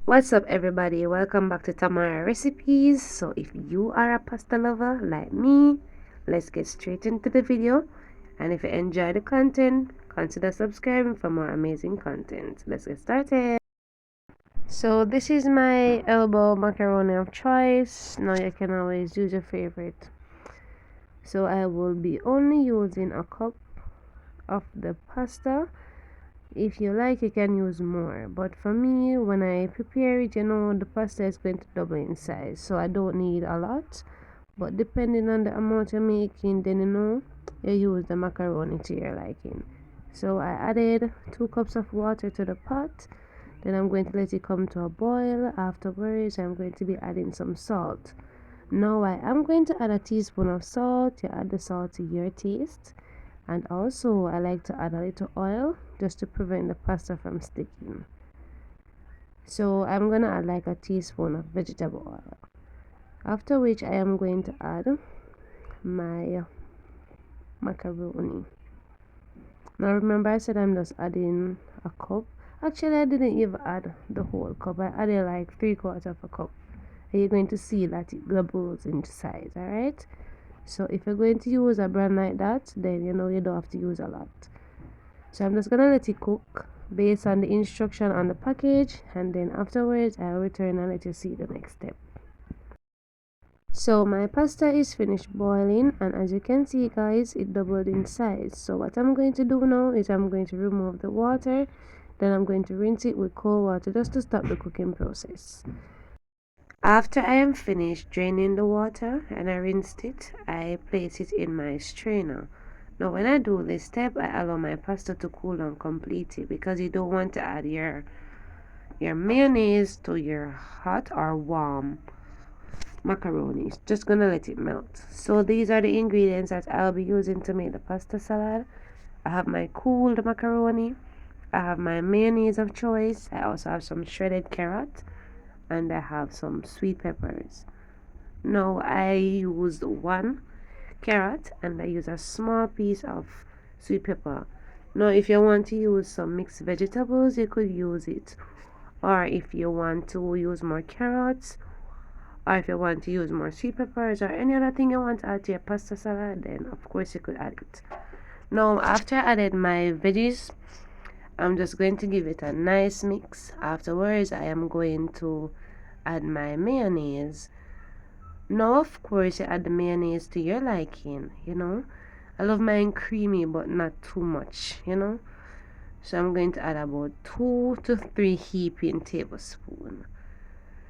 What's up, everybody? Welcome back to Tamara recipes. So if you are a pasta lover like me, let's get straight into the video. And if you enjoy the content, consider subscribing for more amazing content. Let's get started. So this is my elbow macaroni of choice. Now you can always use your favorite. So I will be only using a cup of the pasta. If you like, you can use more, but for me, when I prepare it, the pasta is going to double in size, so I don't need a lot. But depending on the amount you're making, then you use the macaroni to your liking. So I added 2 cups of water to the pot. Then I'm going to let it come to a boil. Afterwards, I'm going to be adding some salt. Now I am going to add a teaspoon of salt. You add the salt to your taste. And also I like to add a little oil just to prevent the pasta from sticking. So I'm gonna add like a teaspoon of vegetable oil, after which I am going to add my macaroni. Now remember, I said I'm just adding a cup. Actually, I didn't even add the whole cup. I added like 3/4 of a cup, and you're going to see that it doubles in size. All right, so if you're going to use a brand like that, then you don't have to use a lot. So I'm just gonna let it cook based on the instruction on the package, and then afterwards I'll return and let you see the next step. So my pasta is finished boiling, and as you can see, guys, it doubled in size. So what I'm going to do now is I'm going to remove the water, then I'm going to rinse it with cold water just to stop the cooking process. After I am finished draining the water and I rinsed it, I place it in my strainer. Now when I do this step, I allow my pasta to cool down completely, because you don't want to add your mayonnaise to your hot or warm macaroni. It's just gonna let it melt. So these are the ingredients that I'll be using to make the pasta salad. I have my cooled macaroni, I have my mayonnaise of choice, I also have some shredded carrot, and I have some sweet peppers. Now I used 1 carrot and I use a small piece of sweet pepper. Now if you want to use some mixed vegetables, you could use it, or if you want to use more carrots, or if you want to use more sweet peppers, or any other thing you want to add to your pasta salad, then of course you could add it. Now after I added my veggies, I'm just going to give it a nice mix. Afterwards I am going to add my mayonnaise. Now, of course, you add the mayonnaise to your liking, I love mine creamy, but not too much. So I'm going to add about 2 to 3 heaping tablespoons.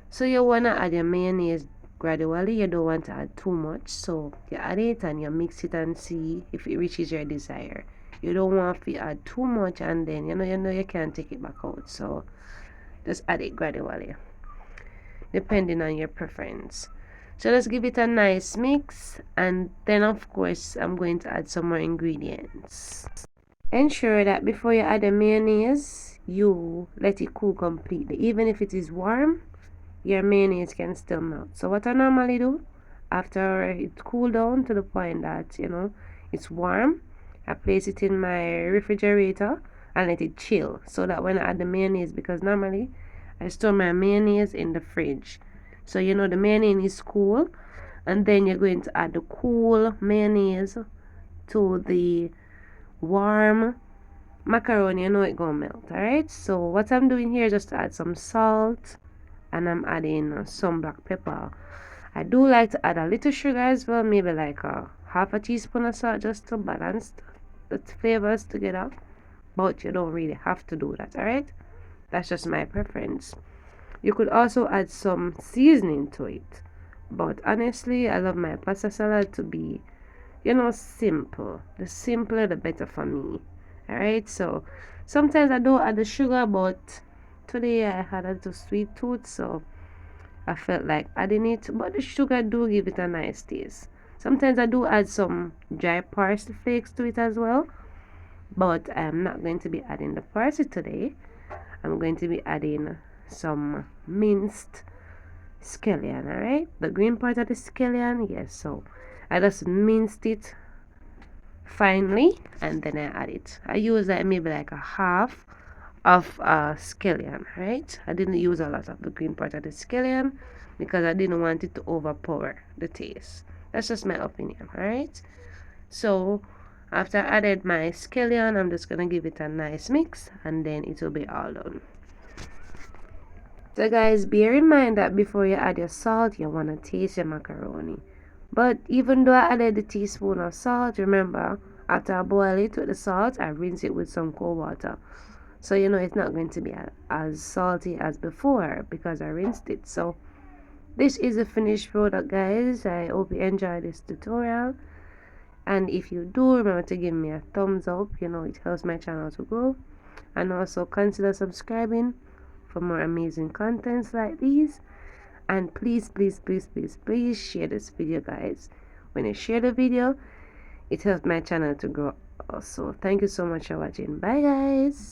So you want to add your mayonnaise gradually. You don't want to add too much. So you add it and you mix it and see if it reaches your desire. You don't want to add too much and then, you can't take it back out. So just add it gradually, depending on your preference. So let's give it a nice mix, and then of course I'm going to add some more ingredients. Ensure that before you add the mayonnaise, you let it cool completely. Even if it is warm, your mayonnaise can still melt. So what I normally do, after it cool down to the point that it's warm, I place it in my refrigerator and let it chill, so that when I add the mayonnaise, because normally I store my mayonnaise in the fridge, so the mayonnaise is cool, and then you're going to add the cool mayonnaise to the warm macaroni. It gonna melt. Alright, so what I'm doing here is just to add some salt, and I'm adding some black pepper. I do like to add a little sugar as well, maybe like a half a teaspoon of salt, just to balance the flavors together, but you don't really have to do that. Alright, that's just my preference. You could also add some seasoning to it, but honestly I love my pasta salad to be simple. The simpler the better for me. Alright, so sometimes I don't add the sugar, but today I had a little sweet tooth, so I felt like adding it, but the sugar do give it a nice taste. Sometimes I do add some dry parsley flakes to it as well, but I'm not going to be adding the parsley today. I'm going to be adding some minced scallion. Alright, the green part of the scallion, yes. So I just minced it finely and then I add it. I use maybe like a half of scallion, right? I didn't use a lot of the green part of the scallion because I didn't want it to overpower the taste. That's just my opinion, alright? So after I added my scallion, I'm just gonna give it a nice mix and then it will be all done. So guys, bear in mind that before you add your salt, you want to taste your macaroni. But even though I added a teaspoon of salt, remember, after I boil it with the salt, I rinse it with some cold water. So you know it's not going to be as salty as before because I rinsed it. So this is a finished product, guys. I hope you enjoyed this tutorial. And if you do, remember to give me a thumbs up. You know, it helps my channel to grow. And also consider subscribing for more amazing contents like these. And please share this video, guys. When you share the video, it helps my channel to grow also. Thank you so much for watching. Bye, guys.